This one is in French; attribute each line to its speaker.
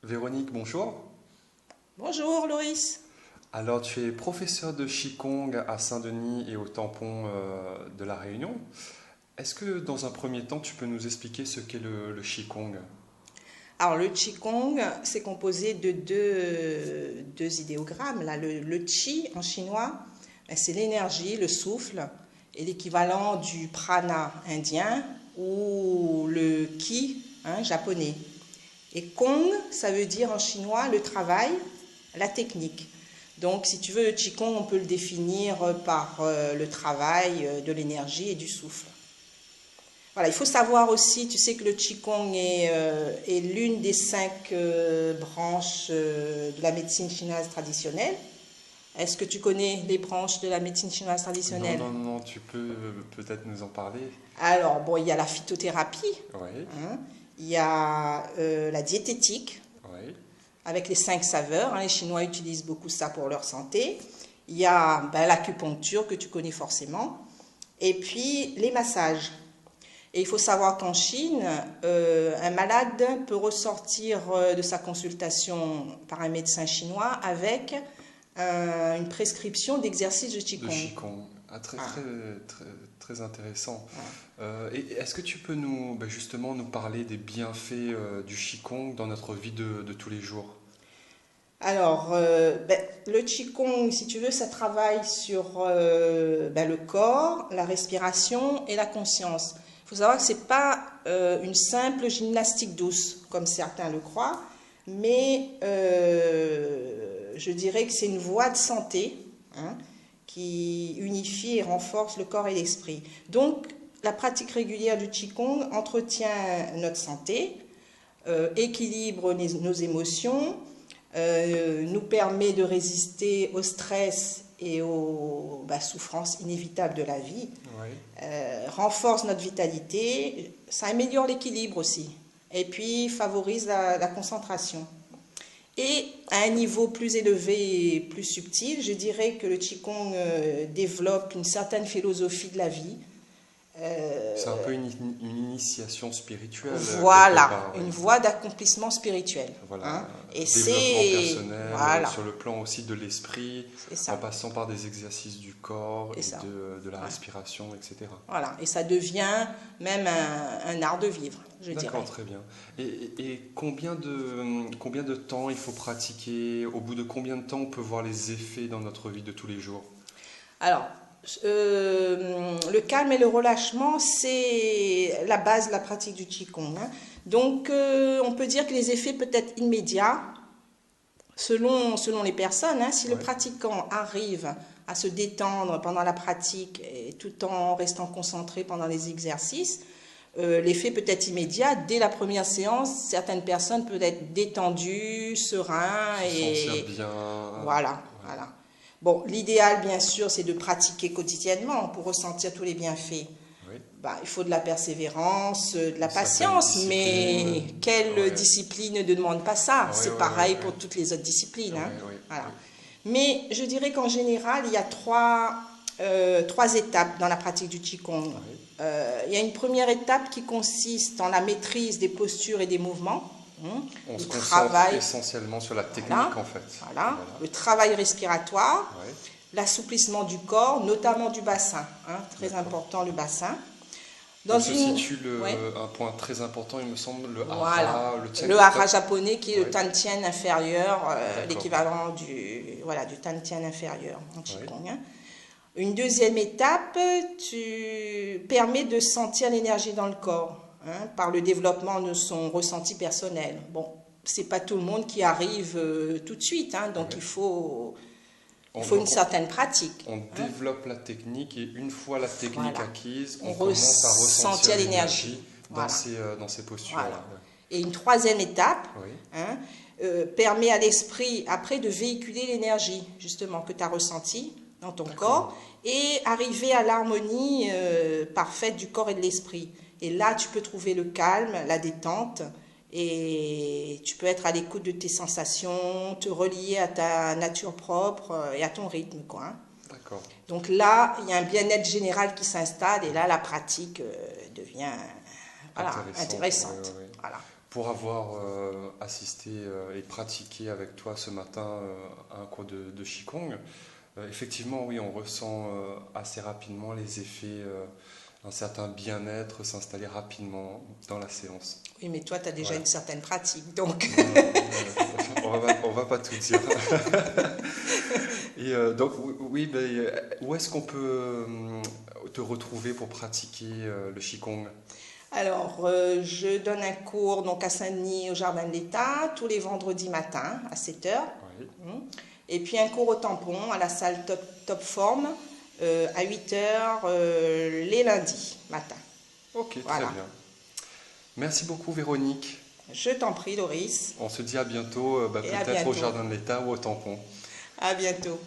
Speaker 1: Véronique, bonjour.
Speaker 2: Bonjour Loris.
Speaker 1: Alors, tu es professeur de Qigong à Saint-Denis et au tampon de La Réunion. Est-ce que dans un premier temps, tu peux nous expliquer ce qu'est le Qigong?
Speaker 2: Alors le Qigong, c'est composé de deux idéogrammes. Là, le Qi en chinois, c'est l'énergie, le souffle, et l'équivalent du prana indien ou le Qi japonais. Et Kong, ça veut dire en chinois le travail, la technique. Donc, si tu veux, le Qigong, on peut le définir par le travail de l'énergie et du souffle. Voilà, il faut savoir aussi, tu sais que le Qigong est l'une des 5 branches de la médecine chinoise traditionnelle. Est-ce que tu connais les branches de la médecine chinoise
Speaker 1: Non,
Speaker 2: traditionnelle?
Speaker 1: non, non, tu peux peut-être nous en parler.
Speaker 2: Alors, bon, il y a la phytothérapie,
Speaker 1: Oui,
Speaker 2: hein, il y a la diététique,
Speaker 1: oui,
Speaker 2: avec les 5 saveurs. Les Chinois utilisent beaucoup ça pour leur santé. Il y a l'acupuncture que tu connais forcément. Et puis les massages. Et il faut savoir qu'en Chine, un malade peut ressortir de sa consultation par un médecin chinois avec une prescription d'exercice de
Speaker 1: de
Speaker 2: Qigong.
Speaker 1: Qigong. Ah, très,
Speaker 2: Ah,
Speaker 1: très, très, très intéressant.
Speaker 2: ah.
Speaker 1: Et est-ce que tu peux justement nous parler des bienfaits du Qigong dans notre vie de tous les jours?
Speaker 2: Alors, le Qigong, si tu veux, ça travaille sur le corps, la respiration et la conscience. Il faut savoir que ce n'est pas une simple gymnastique douce, comme certains le croient, mais je dirais que c'est une voie de santé, hein, qui unifie et renforce le corps et l'esprit. Donc, la pratique régulière du Qigong entretient notre santé, équilibre nos émotions, nous permet de résister au stress et aux souffrances inévitables de la vie,
Speaker 1: Oui,
Speaker 2: renforce notre vitalité, ça améliore l'équilibre aussi, et puis favorise la concentration. Et à un niveau plus élevé et plus subtil, je dirais que le Qigong développe une certaine philosophie de la vie.
Speaker 1: c'est un peu une initiation spirituelle, quelque
Speaker 2: Voilà,
Speaker 1: part, oui.
Speaker 2: une voie d'accomplissement spirituel.
Speaker 1: Voilà,
Speaker 2: Et
Speaker 1: développement
Speaker 2: c'est...
Speaker 1: personnel,
Speaker 2: Voilà,
Speaker 1: sur le plan aussi de l'esprit,
Speaker 2: c'est
Speaker 1: en
Speaker 2: ça.
Speaker 1: passant par des exercices du corps
Speaker 2: C'est
Speaker 1: et
Speaker 2: ça.
Speaker 1: de la
Speaker 2: Ouais.
Speaker 1: respiration, etc.
Speaker 2: Voilà, et ça devient même un art de vivre, je
Speaker 1: D'accord,
Speaker 2: dirais.
Speaker 1: très bien. Et combien de temps il faut pratiquer? Au bout de combien de temps on peut voir les effets dans notre vie de tous les jours?
Speaker 2: Alors, le calme et le relâchement, c'est la base de la pratique du Qigong. Donc, on peut dire que les effets peuvent être immédiats selon les personnes. Si le
Speaker 1: Ouais.
Speaker 2: pratiquant arrive à se détendre pendant la pratique et tout en restant concentré pendant les exercices, l'effet peut être immédiat. Dès la première séance, certaines personnes peuvent être détendues, sereins
Speaker 1: Se sentir
Speaker 2: et
Speaker 1: bien.
Speaker 2: voilà,
Speaker 1: Ouais.
Speaker 2: voilà. Bon, l'idéal, bien sûr, c'est de pratiquer quotidiennement pour ressentir tous les bienfaits.
Speaker 1: Oui.
Speaker 2: Il faut de la persévérance, de la
Speaker 1: Une certaine
Speaker 2: patience, mais
Speaker 1: discipline.
Speaker 2: quelle
Speaker 1: Ouais.
Speaker 2: discipline ne demande pas ça?
Speaker 1: Oui,
Speaker 2: C'est
Speaker 1: oui, oui,
Speaker 2: pareil
Speaker 1: oui.
Speaker 2: pour toutes les autres disciplines.
Speaker 1: Oui, oui,
Speaker 2: Voilà.
Speaker 1: oui.
Speaker 2: Mais je dirais qu'en général, il y a trois étapes dans la pratique du Qigong.
Speaker 1: Oui.
Speaker 2: Il y a une première étape qui consiste en la maîtrise des postures et des mouvements,
Speaker 1: On
Speaker 2: le
Speaker 1: se concentre
Speaker 2: travail,
Speaker 1: essentiellement sur la
Speaker 2: voilà,
Speaker 1: technique en fait.
Speaker 2: voilà,
Speaker 1: Voilà.
Speaker 2: le travail respiratoire,
Speaker 1: Ouais.
Speaker 2: l'assouplissement du corps, notamment du bassin, très
Speaker 1: D'accord.
Speaker 2: important le bassin.
Speaker 1: On
Speaker 2: Dans
Speaker 1: se
Speaker 2: une,
Speaker 1: situe
Speaker 2: ouais,
Speaker 1: un point très important, il me semble, le
Speaker 2: voilà,
Speaker 1: hara, le tien.
Speaker 2: le hara japonais qui est le
Speaker 1: Ouais.
Speaker 2: tantien inférieur,
Speaker 1: D'accord.
Speaker 2: l'équivalent du tantien inférieur en
Speaker 1: Ouais.
Speaker 2: Qigong. Une deuxième étape, tu permets de sentir l'énergie dans le corps, par le développement de son ressenti personnel. Bon, c'est pas tout le monde qui arrive tout de suite, donc
Speaker 1: Ouais.
Speaker 2: il faut une certaine pratique.
Speaker 1: On développe la technique et une fois la technique
Speaker 2: Voilà.
Speaker 1: acquise,
Speaker 2: On
Speaker 1: on commence à ressentir
Speaker 2: ressentir l'énergie.
Speaker 1: l'énergie
Speaker 2: Voilà.
Speaker 1: dans ces postures-là.
Speaker 2: Voilà. Et une troisième étape
Speaker 1: Ouais.
Speaker 2: permet à l'esprit après de véhiculer l'énergie justement que tu as ressentie dans ton corps et arriver à l'harmonie parfaite du corps et de l'esprit. Et là, tu peux trouver le calme, la détente et tu peux être à l'écoute de tes sensations, te relier à ta nature propre et à ton rythme, quoi.
Speaker 1: D'accord.
Speaker 2: Donc là, il y a un bien-être général qui s'installe et là, la pratique devient
Speaker 1: Intéressante.
Speaker 2: intéressante.
Speaker 1: Ouais, ouais, ouais.
Speaker 2: Voilà.
Speaker 1: pour avoir assisté et pratiqué avec toi ce matin à un cours de Qigong. Effectivement, oui, on ressent assez rapidement les effets, un certain bien-être s'installer rapidement dans la séance.
Speaker 2: Oui, mais toi, tu as déjà
Speaker 1: Voilà.
Speaker 2: une certaine pratique, donc.
Speaker 1: Non, on va pas tout dire. Et donc, oui, ben, où est-ce qu'on peut te retrouver pour pratiquer le Qigong?
Speaker 2: Alors, je donne un cours donc à Saint-Denis au Jardin de l'État tous les vendredis matins à 7 heures.
Speaker 1: Oui.
Speaker 2: Et puis un cours au tampon à la salle Top Form à 8 heures les lundis matin.
Speaker 1: Ok,
Speaker 2: Voilà.
Speaker 1: très bien. Merci beaucoup, Véronique.
Speaker 2: Je t'en prie, Loris.
Speaker 1: On se dit à bientôt,
Speaker 2: Et à
Speaker 1: peut-être au
Speaker 2: bientôt.
Speaker 1: Jardin de l'État ou au Tampon.
Speaker 2: À bientôt.